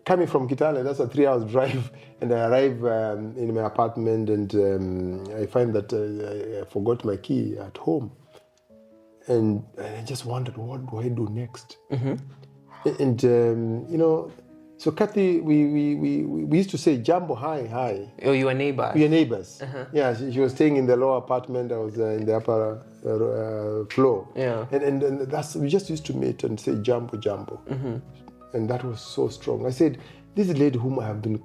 Coming from Kitale, that's a 3 hours drive, and I arrive in my apartment, and I find that I forgot my key at home, and I just wondered, what do I do next? And so Kathy, we used to say "Jambo, hi." Oh, you were neighbors. We were neighbors. Yeah, she was staying in the lower apartment. I was in the upper floor. Yeah. And that's, we just used to meet and say "Jambo." And that was so strong. I said, this lady whom I have been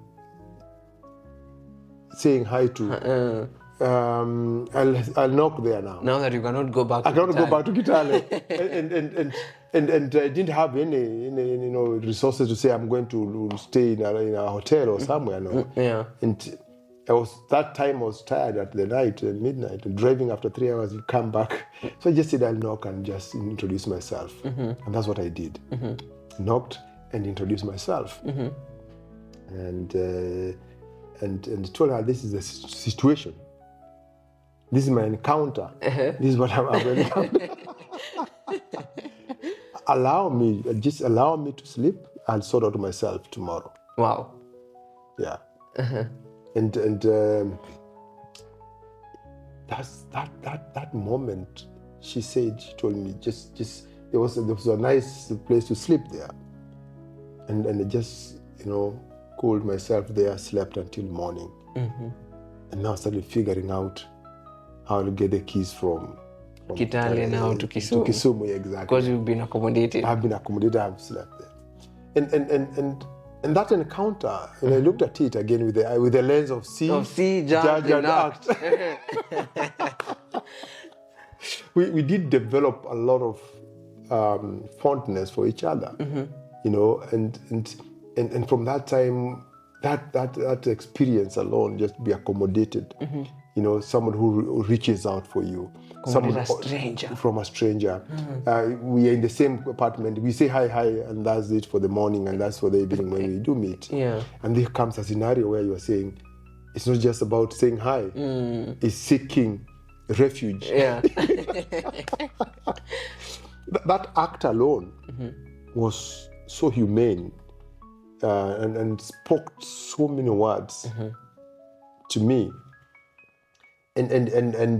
saying hi to, I'll knock there now. Now that you cannot go back. I cannot go back to Kitale, and I didn't have any resources to say I'm going to stay in a hotel or somewhere. No. Yeah. And I was tired at the night, midnight, and driving after 3 hours, you come back. So I just said I'll knock and just introduce myself, and that's what I did. Knocked and introduced myself, and told her this is the situation. This is my encounter. This is what I'm encounter. allow me to sleep. I'll sort out myself tomorrow. Wow. Yeah. And that's that moment. She told me just there was a nice place to sleep there, and I just cooled myself there, slept until morning, and now started figuring out how to get the keys from Kitale now to Kisumu. To Kisumu, yeah, exactly. Because you've been accommodated. I've been accommodated. I've slept there, and that encounter, and I looked at it again with the lens of see, judge and act. We did develop a lot of fondness for each other, and from that time, that experience alone, just be accommodated. Someone who reaches out for you. From a stranger. We are in the same apartment. We say hi, and that's it for the morning, and that's for the evening when we do meet. Yeah. And there comes a scenario where you are saying, it's not just about saying hi. It's seeking refuge. Yeah. That act alone was so humane and spoke so many words to me. And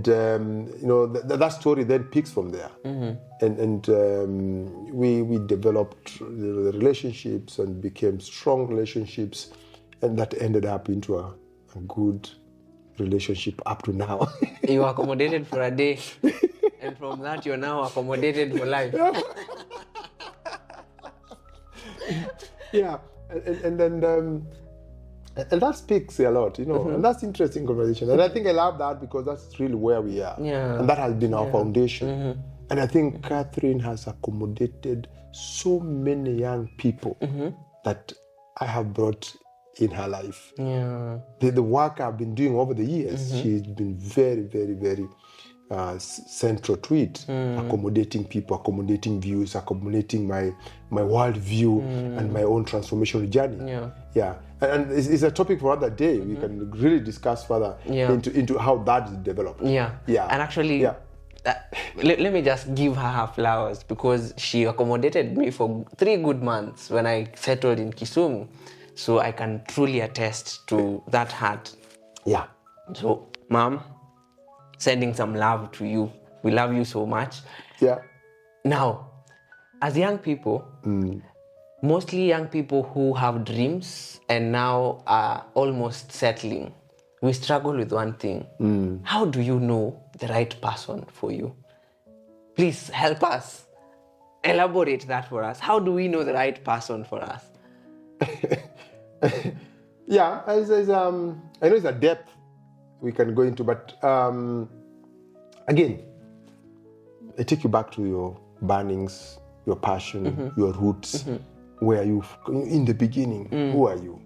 that story then picks from there, and we developed the relationships and became strong relationships, and that ended up into a good relationship up to now. You were accommodated for a day, and from that you're now accommodated for life. Yeah, and then. And that speaks a lot, and that's interesting conversation. And I think I love that because that's really where we are. Yeah. And that has been our foundation. And I think Catherine has accommodated so many young people that I have brought in her life. Yeah. The work I've been doing over the years, she's been very, very, very central to it, accommodating people, accommodating views, accommodating my world view and my own transformational journey. Yeah. And it's a topic for another day. We can really discuss further into how that is developed. Yeah. And actually, let me just give her flowers, because she accommodated me for 3 good months when I settled in Kisumu. So I can truly attest to that heart. Yeah. So, Mom, sending some love to you. We love you so much. Yeah. Now, as young people, mostly young people who have dreams and now are almost settling, we struggle with one thing. How do you know the right person for you? Please help us. Elaborate that for us. How do we know the right person for us? Yeah, I know it's a depth we can go into, but again, I take you back to your burnings, your passion, your roots. Where are you in the beginning? Who are you?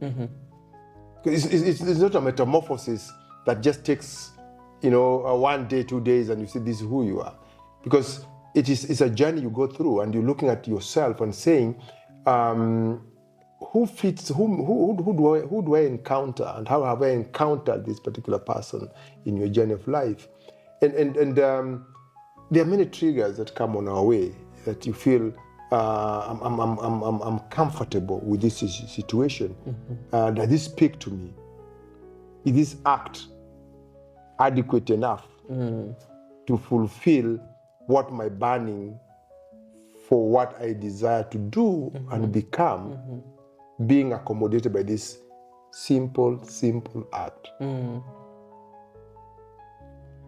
It's not a metamorphosis that just takes 1 day, 2 days, and you say this is who you are, because it's a journey you go through, and you're looking at yourself and saying, who fits? Who do I encounter, and how have I encountered this particular person in your journey of life? And there are many triggers that come on our way that you feel I'm comfortable with this situation. Does this speak to me? Is this act adequate enough to fulfill what my burning for what I desire to do and become, being accommodated by this simple act?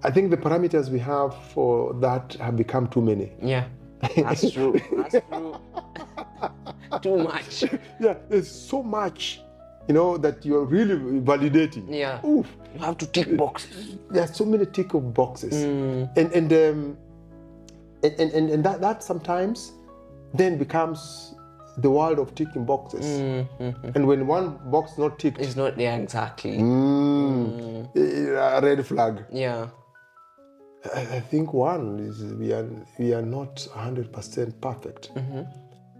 I think the parameters we have for that have become too many. Yeah, that's true. That's true. Too much. Yeah, there's so much, that you're really validating. Yeah. Oof. You have to tick boxes. There's so many tick of boxes, and that sometimes then becomes the world of ticking boxes. And when one box not ticked, It's not there exactly. a red flag. Yeah. I think one is we are not 100% perfect,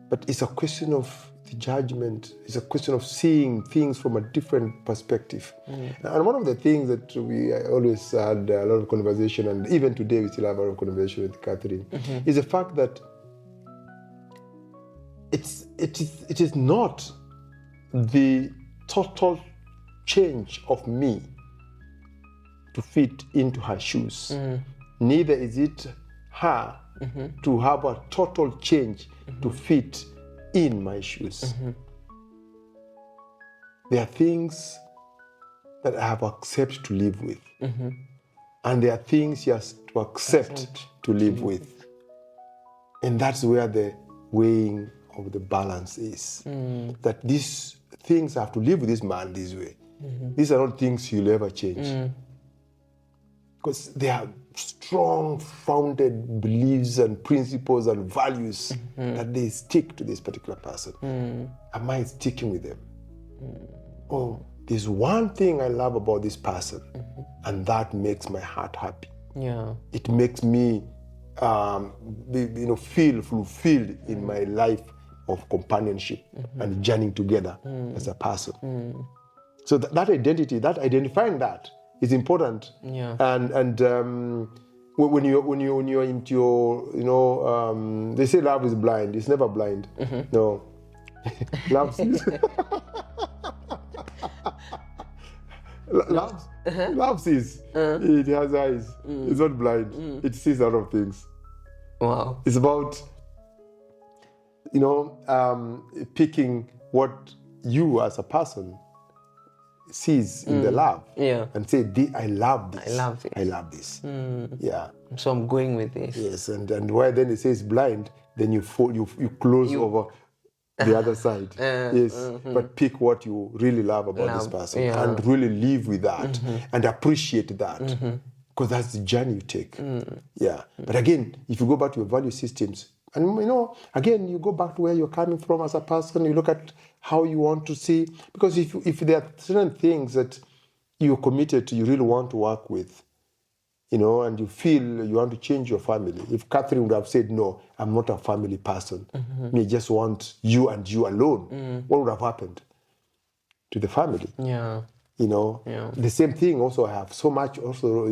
but it's a question of the judgment. It's a question of seeing things from a different perspective. And one of the things that we always had a lot of conversation, and even today we still have a lot of conversation with Catherine, is the fact that it is not the total change of me to fit into her shoes. Neither is it her to have a total change to fit in my shoes. There are things that I have accepted to live with, and there are things she has to accept to live with. And that's where the weighing of the balance is. That these things I have to live with this man this way. These are not things he'll ever change. Because they are strong founded beliefs and principles and values that they stick to this particular person. Am I sticking with them? Oh, there's one thing I love about this person, and that makes my heart happy. Yeah. It makes me feel fulfilled in my life of companionship and journeying together as a person. So that identity, that identifying that is important. Yeah. And when you're into your, they say love is blind. It's never blind. No, love sees. Love sees. It has eyes. It's not blind. It sees a lot of things. Wow. It's about picking what you as a person sees in the love, and say, I love this. I love this. Yeah. So I'm going with this. Yes, and why then it says blind, then you close over the other side. Yes, but pick what you really love about this person and really live with that and appreciate that, because that's the journey you take. Yeah. But again, if you go back to your value systems, and again, you go back to where you're coming from as a person, you look at how you want to see, because if there are certain things that you're committed to, you really want to work with, and you feel you want to change your family. If Catherine would have said, no, I'm not a family person, I just want you and you alone, what would have happened to the family? Yeah. The same thing also, I have so much also,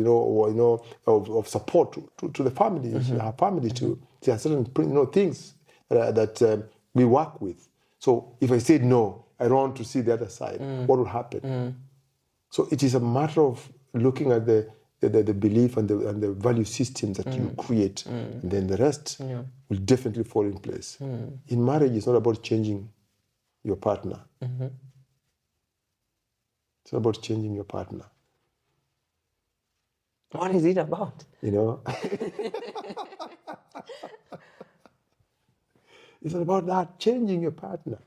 of support to the family, her family too. There are certain things that we work with. So if I said no, I don't want to see the other side, what would happen? So it is a matter of looking at the belief and the value systems that you create, and then the rest will definitely fall in place. In marriage, it's not about changing your partner. It's not about changing your partner. What is it about? It's not about that, changing your partner.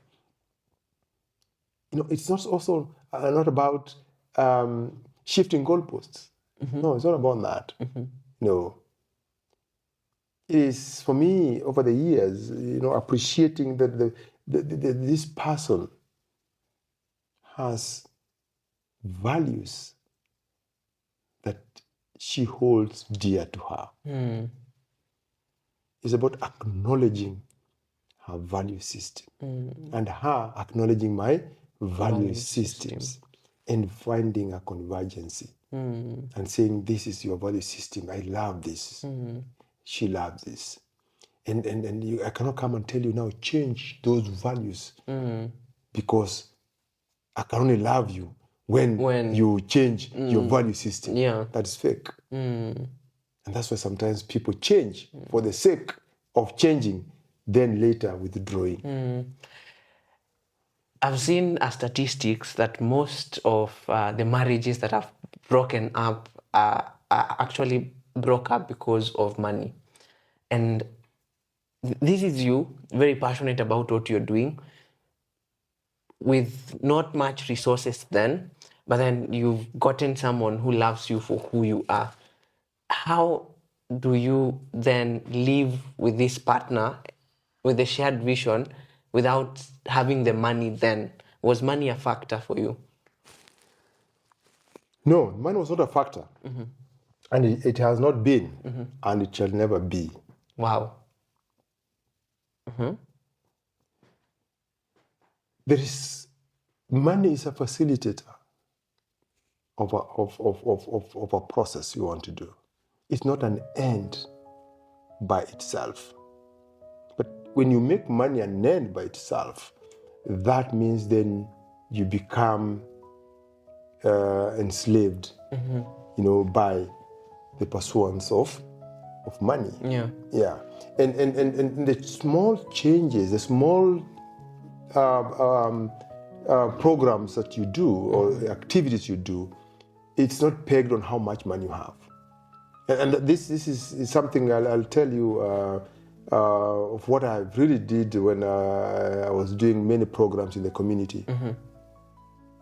It's not also not about shifting goalposts. No, it's not about that. No. It is, for me, over the years, appreciating that this person has values that she holds dear to her. It's about acknowledging her value system and her acknowledging my value systems and finding a convergency and saying, this is your value system. I love this. She loves this. And I cannot come and tell you now, change those values because I can only love you when you change your value system. Yeah. That's fake. And that's why sometimes people change for the sake of changing, then later withdrawing. I've seen statistics that most of the marriages that have broken up are actually broke up because of money. And this is you, very passionate about what you're doing, with not much resources then, but then you've gotten someone who loves you for who you are. How do you then live with this partner, with a shared vision, without having the money then? Was money a factor for you? No, money was not a factor. And it has not been, and it shall never be. Wow. Money is a facilitator of a process you want to do. It's not an end by itself. But when you make money an end by itself, that means then you become enslaved, by the pursuance of money. Yeah. Yeah. And the small changes, the small programs that you do or activities you do, it's not pegged on how much money you have. And this is something I'll tell you of what I really did when I was doing many programs in the community.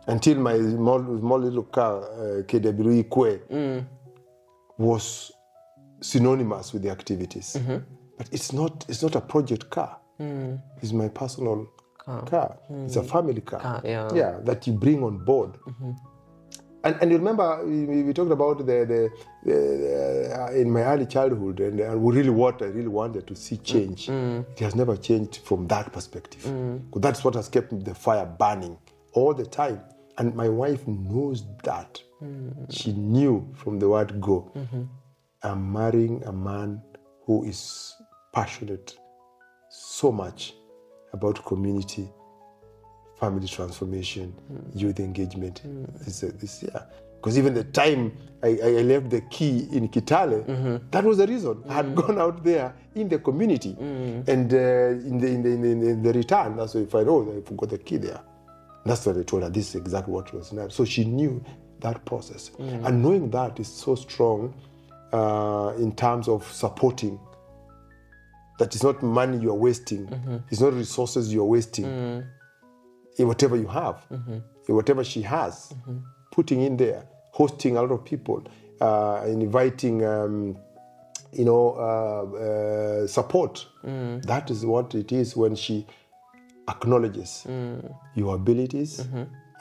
Until my small little car, KWE Kwe, was synonymous with the activities. But it's not a project car. It's my personal car. It's a family car. Yeah, that you bring on board. And you remember we talked about the in my early childhood, and what I really wanted to see change. It has never changed from that perspective. Because that's what has kept the fire burning all the time. And my wife knows that. She knew from the word go. I'm marrying a man who is passionate so much about community, family transformation, youth engagement. Because even the time I left the key in Kitale, that was the reason. I had gone out there in the community, and in the return, that's why I find, I forgot the key there. That's what I told her. This is exactly what was now. So she knew that process, and knowing that is so strong in terms of supporting. That it's not money you are wasting. It's not resources you are wasting. In whatever you have, in whatever she has, putting in there, hosting a lot of people, inviting, support. That is what it is when she acknowledges your abilities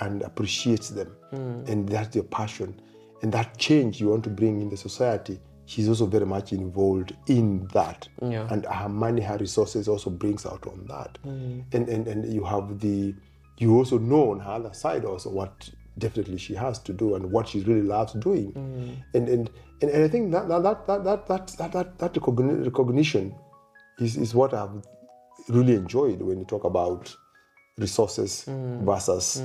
and appreciates them. And that's your passion. And that change you want to bring in the society, she's also very much involved in that. Yeah. And her money, her resources also brings out on that. And you have you also know on her other side also what definitely she has to do and what she really loves doing. And I think that recognition is what I've really enjoyed when you talk about resources versus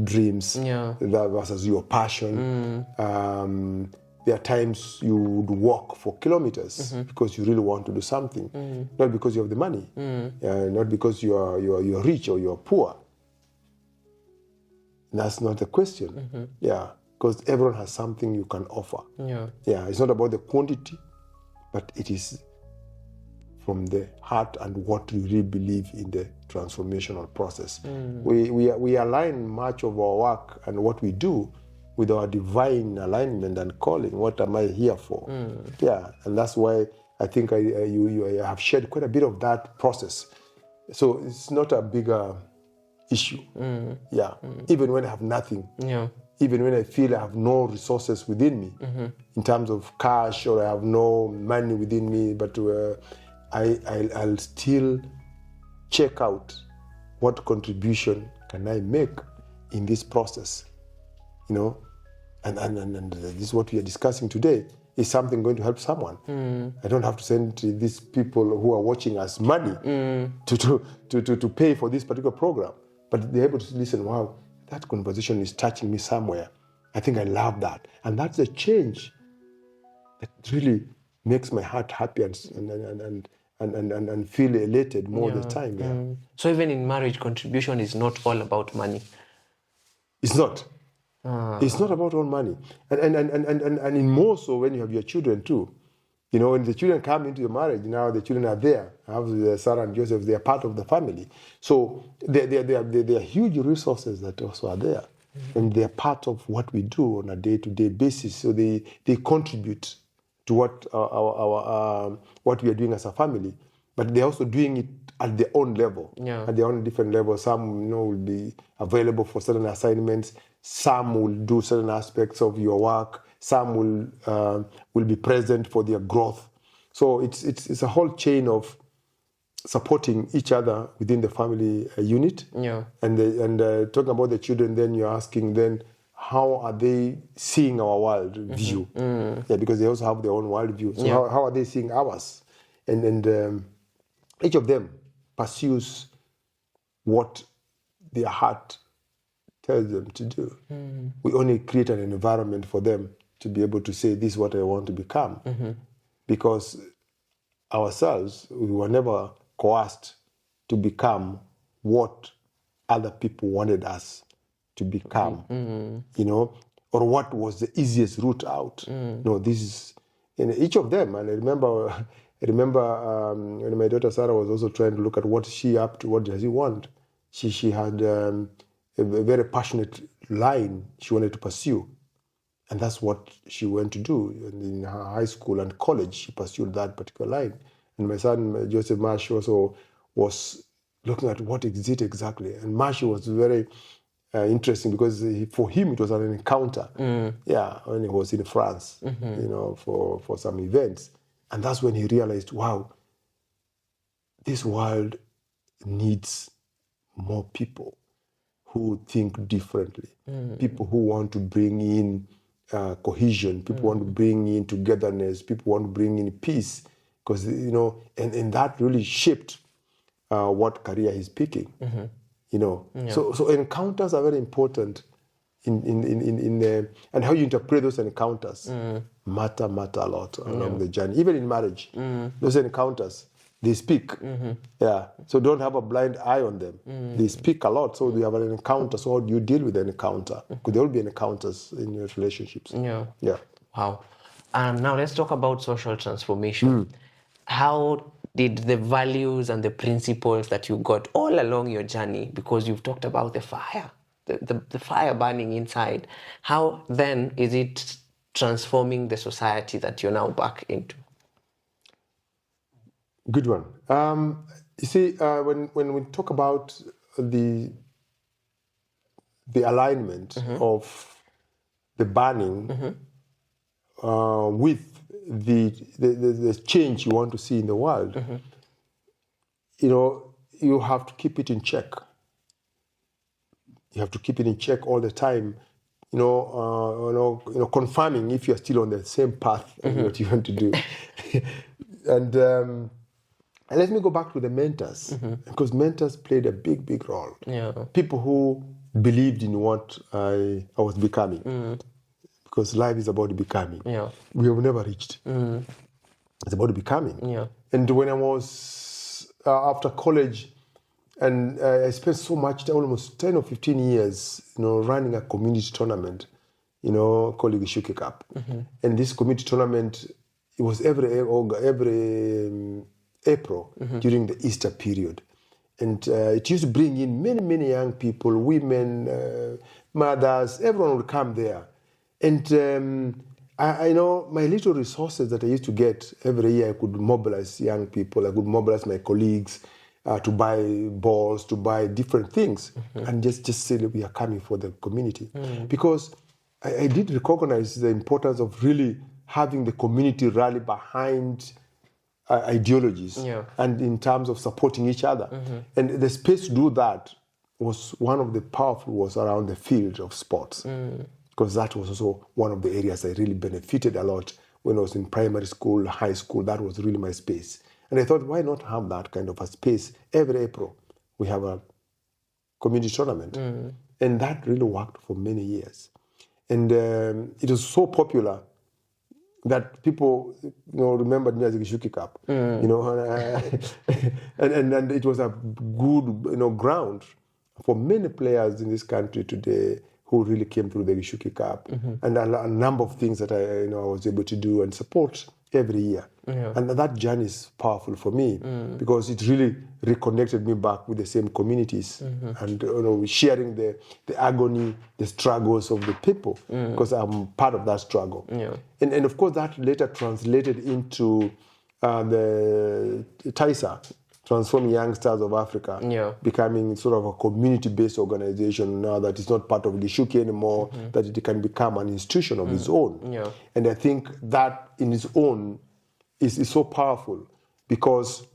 dreams, versus your passion. There are times you would walk for kilometers because you really want to do something, not because you have the money, not because you are rich or you are poor. That's not the question. Because everyone has something you can offer. It's not about the quantity, but it is from the heart and what we really believe in the transformational process. We align much of our work and what we do with our divine alignment and calling. What am I here for? And that's why I think I have shared quite a bit of that process. So it's not a bigger issue. Even when I have nothing. Even when I feel I have no resources within me in terms of cash, or I have no money within me, but I'll still check out what contribution can I make in this process, and this is what we are discussing today. is something going to help someone. I don't have to send these people who are watching us money to pay for this particular program. But they're able to listen, wow, that conversation is touching me somewhere. I think I love that. And that's a change that really makes my heart happy and feel elated more the time. Yeah. So even in marriage, contribution is not all about money. It's not. It's not about all money. And in more so when you have your children too. You know, when the children come into your marriage, now the children are there. I have Sarah and Joseph, they are part of the family. So they are huge resources that also are there. And they are part of what we do on a day-to-day basis. So they contribute to what what we are doing as a family. But they're also doing it at their own level, at their own different level. Some, will be available for certain assignments. Some will do certain aspects of your work. Some will be present for their growth. So it's a whole chain of supporting each other within the family unit. Yeah. And talking about the children, then you're asking then, how are they seeing our world view? Yeah, because they also have their own world view. So how are they seeing ours? And each of them pursues what their heart tells them to do. We only create an environment for them to be able to say, this is what I want to become. Because ourselves, we were never coerced to become what other people wanted us to become, or what was the easiest route out. No, this is in each of them. And I remember when my daughter Sarah was also trying to look at what is she up to, what does she want. She had a very passionate line she wanted to pursue. And that's what she went to do. And in her high school and college, she pursued that particular line. And my son, Joseph Marsh, also was looking at what is it exactly. And Marsh was very interesting because for him, it was an encounter. Yeah, when he was in France, for some events. And that's when he realized, wow, this world needs more people who think differently, people who want to bring in cohesion, people want to bring in togetherness, people want to bring in peace, because, and that really shaped what career he's picking, So encounters are very important in and how you interpret those encounters matter a lot along the journey. Even in marriage, those encounters, they speak. Yeah. So don't have a blind eye on them. They speak a lot. So you have an encounter. So how do you deal with an encounter? Because there will be encounters in your relationships. Yeah. Wow. And now let's talk about social transformation. How did the values and the principles that you got all along your journey, because you've talked about the fire, the fire burning inside, how then is it transforming the society that you're now back into? Good one. You see, when we talk about the alignment of the burning with the change you want to see in the world, you have to keep it in check. You have to keep it in check all the time. Confirming if you're still on the same path of what you want to do. And let me go back to the mentors, because mentors played a big role. Yeah. People who believed in what I was becoming, because life is about becoming. Yeah. We have never reached. It's about becoming. Yeah. And when I was after college, and I spent so much time, almost 10 or 15 years, running a community tournament, called the Gichuki Cup. And this community tournament, it was every April during the Easter period. And it used to bring in many young people, women, mothers, everyone would come there. And I know my little resources that I used to get every year, I could mobilize young people, I could mobilize my colleagues to buy balls, to buy different things, and just say that we are coming for the community. Because I did recognize the importance of really having the community rally behind ideologies, and in terms of supporting each other. And the space to do that was one of the powerful was around the field of sports, because that was also one of the areas I really benefited a lot when I was in primary school, high school. That was really my space. And I thought, why not have that kind of a space? Every April, we have a community tournament. And that really worked for many years. And it was so popular that people, remembered me as the Gichuki Cup. And it was a good, ground for many players in this country today who really came through the Gichuki Cup, and a number of things that I was able to do and support every year. And that journey is powerful for me because it really reconnected me back with the same communities and sharing the agony, the struggles of the people, because I'm part of that struggle. And of course that later translated into the TAISA, Transforming Youngsters of Africa, becoming sort of a community-based organization now that is not part of Gichuki anymore, that it can become an institution of its own. And I think that in its own is so powerful because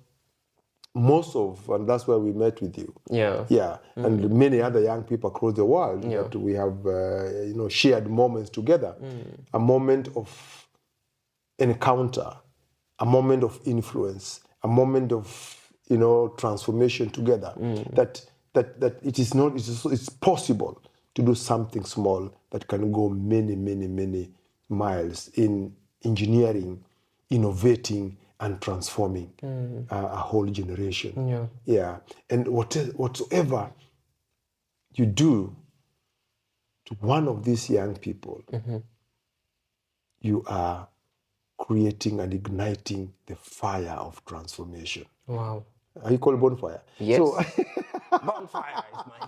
and that's where we met with you. And many other young people across the world that we have, shared moments together. A moment of encounter, a moment of influence, a moment of transformation together. That it's possible to do something small that can go many, many, many miles in engineering, innovating, and transforming a whole generation. And whatsoever you do to one of these young people, you are creating and igniting the fire of transformation. Wow. Are you called Bonfire? Yes. So, Bonfire is my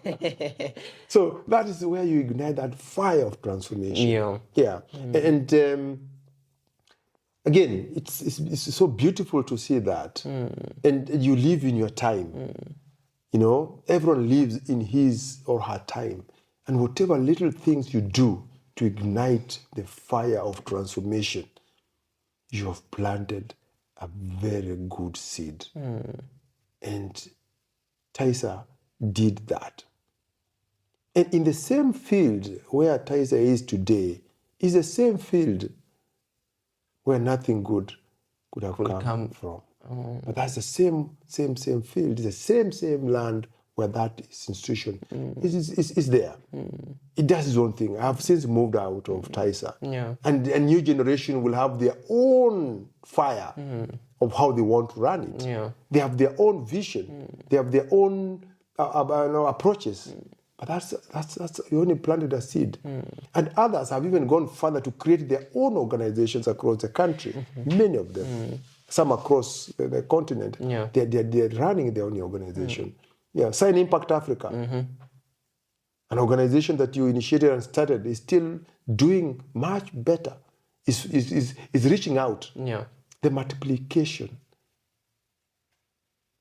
name. So that is where you ignite that fire of transformation. And again, it's so beautiful to see that. And you live in your time. Everyone lives in his or her time. And whatever little things you do to ignite the fire of transformation, you have planted a very good seed. And TAISA did that. And in the same field where TAISA is today, is the same field where nothing good could have come from. But that's the same field, the same land where that institution is there. It does its own thing. I've since moved out of TAISA. And a new generation will have their own fire of how they want to run it. They have their own vision. They have their own approaches. But that's you only planted a seed. And others have even gone further to create their own organizations across the country. Many of them. Some across the continent. They're running their own organization. Sign Impact Africa. An organization that you initiated and started is still doing much better. Is reaching out. The multiplication.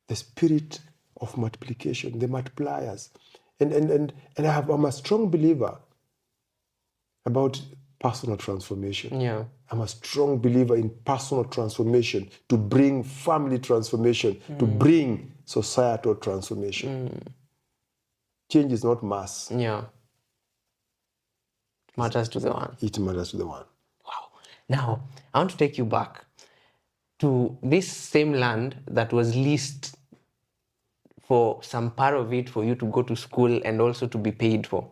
The spirit of multiplication, the multipliers. And I'm a strong believer about personal transformation. I'm a strong believer in personal transformation to bring family transformation, to bring societal transformation. Change is not mass. It matters to the one. It matters to the one. Wow. Now, I want to take you back to this same land that was leased for some part of it for you to go to school and also to be paid for.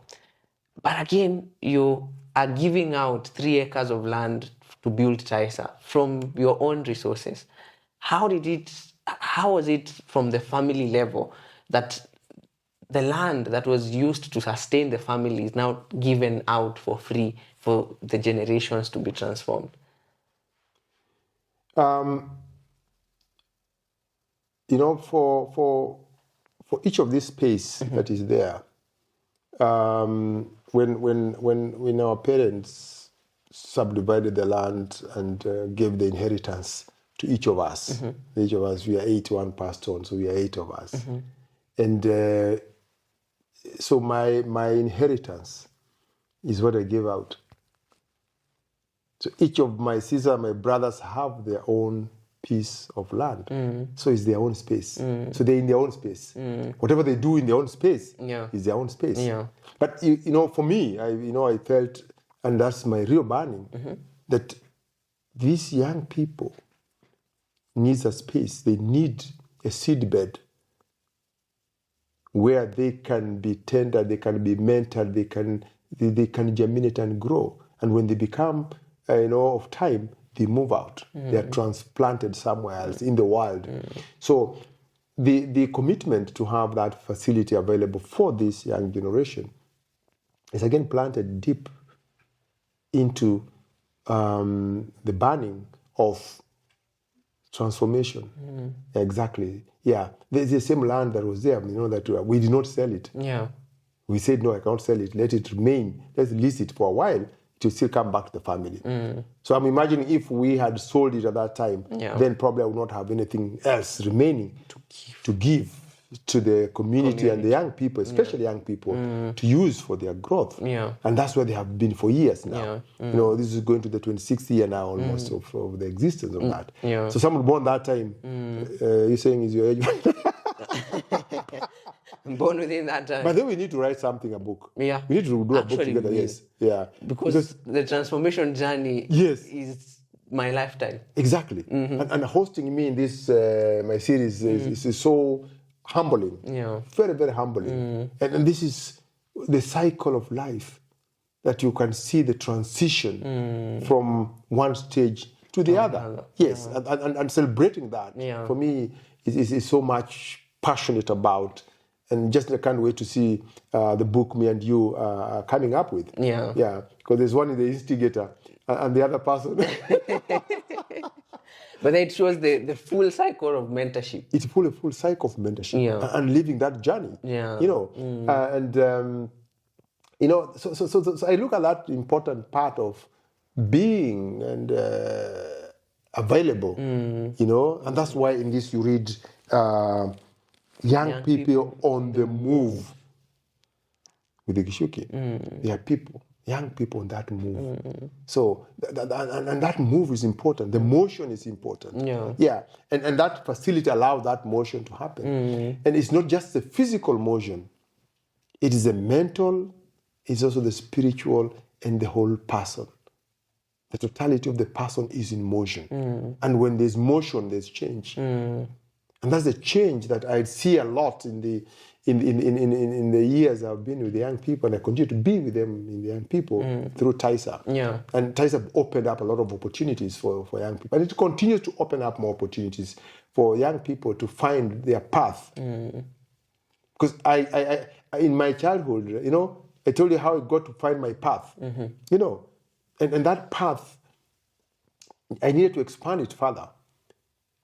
But again, you are giving out 3 acres of land to build TAISA from your own resources. How was it from the family level that the land that was used to sustain the family is now given out for free for the generations to be transformed? For each of this space that is there, when our parents subdivided the land and gave the inheritance to each of us, each of us, we are 81 passed on, so we are 8 of us. And so my inheritance is what I gave out. So each of my sisters, my brothers have their own piece of land. So it's their own space. So they're in their own space. Whatever they do in their own space is their own space. But for me, I felt, and that's my real burning, that these young people need a space. They need a seedbed where they can be tended, they can be mentored, they can germinate and grow. And when they become, of time, they move out. They are transplanted somewhere else in the world. So the commitment to have that facility available for this young generation is again planted deep into the burning of transformation. Exactly. Yeah. There's the same land that was there, that we did not sell it. Yeah. We said, no, I can't sell it. Let it remain. Let's lease it for a while. It will still come back to the family. So I'm imagining if we had sold it at that time, then probably I would not have anything else remaining to give to the community and the young people, especially young people, to use for their growth. Yeah. And that's where they have been for years now. This is going to the 26th year now almost of the existence of that. Yeah. So someone born that time, you're saying is your age. Born within that time. But then we need to write something, a book. Yeah. We need to do a book together, yes. Yeah. Because the transformation journey is my lifetime. Exactly. And hosting me in this, my series is so humbling. Yeah. Very, very humbling. And this is the cycle of life, that you can see the transition from one stage to the other. Yes. And celebrating that, for me, is so much passionate about. And just I can't wait to see the book me and you are coming up with. Yeah. Yeah. Because there's one in the instigator and the other person. But it shows the full cycle of mentorship. It's a full cycle of mentorship and living that journey. Yeah. So I look at that important part of being and available, and that's why in this you read young people on the move with the Gichuki. They are young people on that move. So, and that move is important. The motion is important. Yeah. And that facility allows that motion to happen. And it's not just the physical motion. It is the mental, it's also the spiritual and the whole person. The totality of the person is in motion. And when there's motion, there's change. And that's the change that I see a lot in the years I've been with the young people, and I continue to be with them in the young people through TAISA. Yeah. And TAISA opened up a lot of opportunities for young people. And it continues to open up more opportunities for young people to find their path. Because I in my childhood, I told you how I got to find my path. And that path, I needed to expand it further.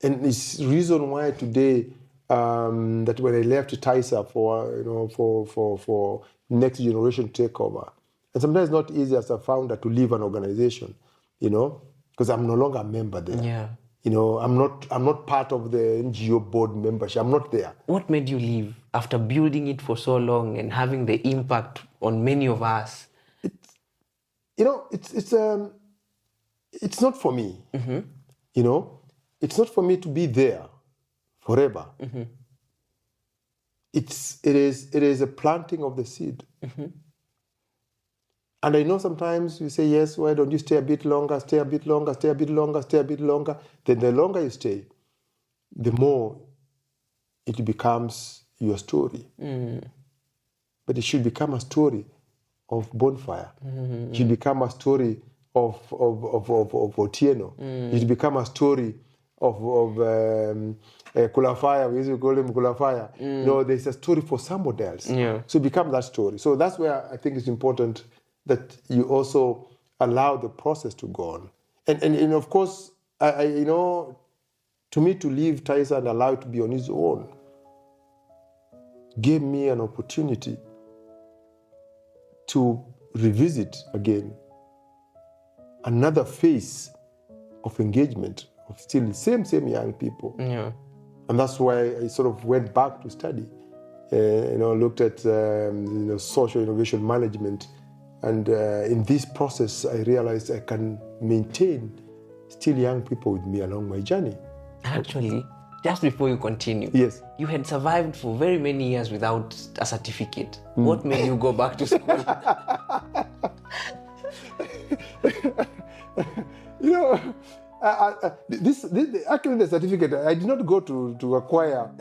And it's the reason why today, that when I left TAISA for next generation takeover, and sometimes it's not easy as a founder to leave an organization, because I'm no longer a member there. Yeah. I'm not part of the NGO board membership. I'm not there. What made you leave after building it for so long and having the impact on many of us? It's not for me. It's not for me to be there forever. It is a planting of the seed. And I know sometimes you say, yes, why don't you stay a bit longer, stay a bit longer, stay a bit longer, stay a bit longer. Then the longer you stay, the more it becomes your story. But it should become a story of bonfire. It should become a story of Otieno. It should become a story of Kulafaya. We used to call him Kulafaya. There's a story for somebody else. So it becomes that story. So that's where I think it's important that you also allow the process to go on. And of course, to me, to leave TAISA and allow it to be on his own gave me an opportunity to revisit again another phase of engagement of still the same young people. And that's why I sort of went back to study, looked at social innovation management. And in this process, I realized I can maintain still young people with me along my journey. Actually, just before you continue, yes, you had survived for very many years without a certificate. What made you go back to school? This actually the certificate I did not go to acquire